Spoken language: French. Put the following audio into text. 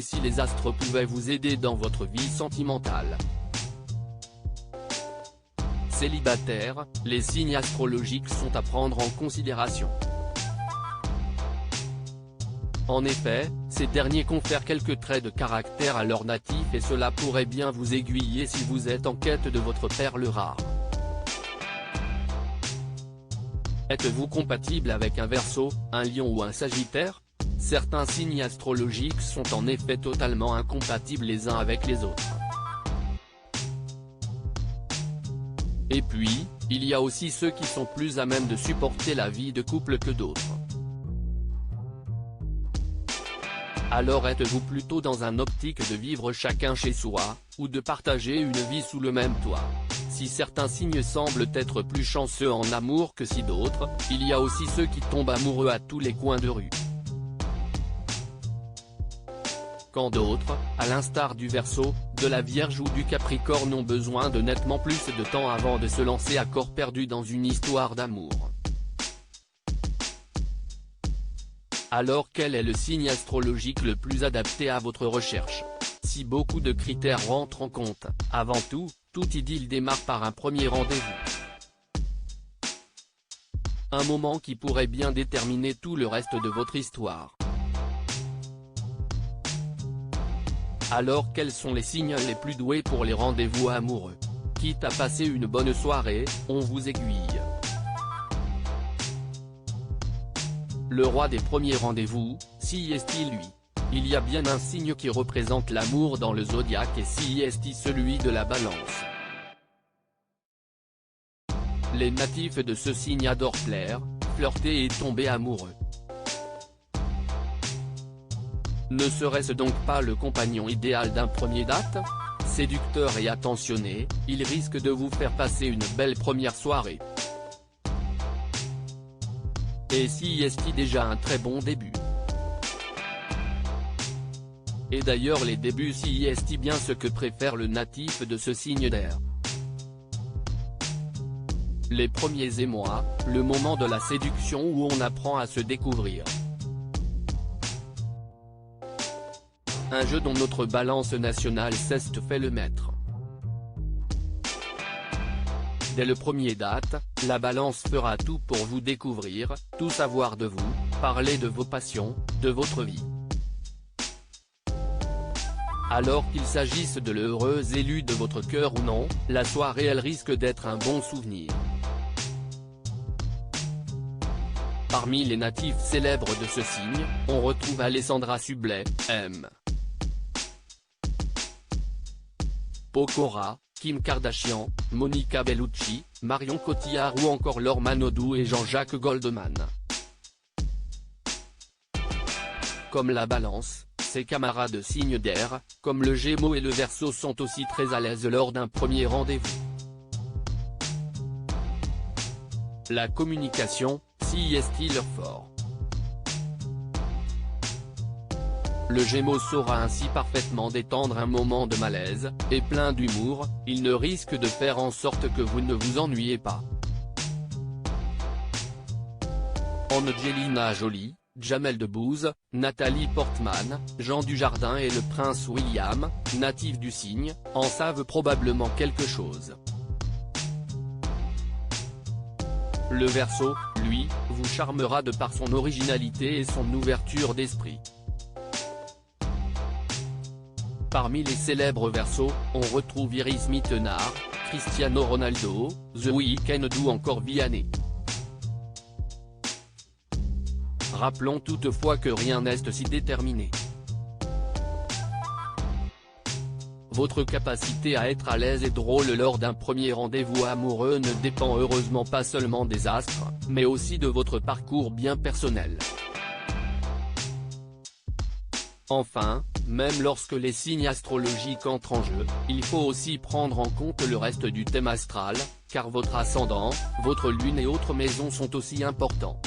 Et si les astres pouvaient vous aider dans votre vie sentimentale. Célibataire, les signes astrologiques sont à prendre en considération. En effet, ces derniers confèrent quelques traits de caractère à leur natif et cela pourrait bien vous aiguiller si vous êtes en quête de votre perle rare. Êtes-vous compatible avec un Verseau, un Lion ou un Sagittaire? Certains signes astrologiques sont en effet totalement incompatibles les uns avec les autres. Et puis, il y a aussi ceux qui sont plus à même de supporter la vie de couple que d'autres. Alors êtes-vous plutôt dans un optique de vivre chacun chez soi, ou de partager une vie sous le même toit? Si certains signes semblent être plus chanceux en amour que si d'autres, il y a aussi ceux qui tombent amoureux à tous les coins de rue. Quand d'autres, à l'instar du Verseau, de la Vierge ou du Capricorne ont besoin de nettement plus de temps avant de se lancer à corps perdu dans une histoire d'amour. Alors quel est le signe astrologique le plus adapté à votre recherche? Si beaucoup de critères rentrent en compte, avant tout, toute idylle démarre par un premier rendez-vous. Un moment qui pourrait bien déterminer tout le reste de votre histoire. Alors quels sont les signes les plus doués pour les rendez-vous amoureux? Quitte à passer une bonne soirée, on vous aiguille. Le roi des premiers rendez-vous, si est-il lui? Il y a bien un signe qui représente l'amour dans le zodiaque et si est-il celui de la Balance. Les natifs de ce signe adorent plaire, flirter et tomber amoureux. Ne serait-ce donc pas le compagnon idéal d'un premier date? Séducteur et attentionné, il risque de vous faire passer une belle première soirée. Et si est-il déjà un très bon début? Et d'ailleurs les débuts si est-il bien ce que préfère le natif de ce signe d'air. Les premiers émois, le moment de la séduction où on apprend à se découvrir. Un jeu dont notre Balance nationale cesse fait le maître. Dès le premier date, la Balance fera tout pour vous découvrir, tout savoir de vous, parler de vos passions, de votre vie. Alors qu'il s'agisse de l'heureux élu de votre cœur ou non, la soirée elle risque d'être un bon souvenir. Parmi les natifs célèbres de ce signe, on retrouve Alessandra Sublet, M. Pokora, Kim Kardashian, Monica Bellucci, Marion Cotillard ou encore Laure Manodou et Jean-Jacques Goldman. Comme la Balance, ses camarades de signes d'air, comme le Gémeaux et le Verseau sont aussi très à l'aise lors d'un premier rendez-vous. La communication, si est-il leur fort. Le Gémeaux saura ainsi parfaitement détendre un moment de malaise, et plein d'humour, il ne risque de faire en sorte que vous ne vous ennuyez pas. Angelina Jolie, Jamel Debbouze, Nathalie Portman, Jean Dujardin et le prince William, natifs du signe, en savent probablement quelque chose. Le Verseau, lui, vous charmera de par son originalité et son ouverture d'esprit. Parmi les célèbres Verseaux, on retrouve Iris Mittenard, Cristiano Ronaldo, The Weeknd ou encore Vianney. Rappelons toutefois que rien n'est si déterminé. Votre capacité à être à l'aise et drôle lors d'un premier rendez-vous amoureux ne dépend heureusement pas seulement des astres, mais aussi de votre parcours bien personnel. Enfin, même lorsque les signes astrologiques entrent en jeu, il faut aussi prendre en compte le reste du thème astral, car votre ascendant, votre lune et autres maisons sont aussi importants.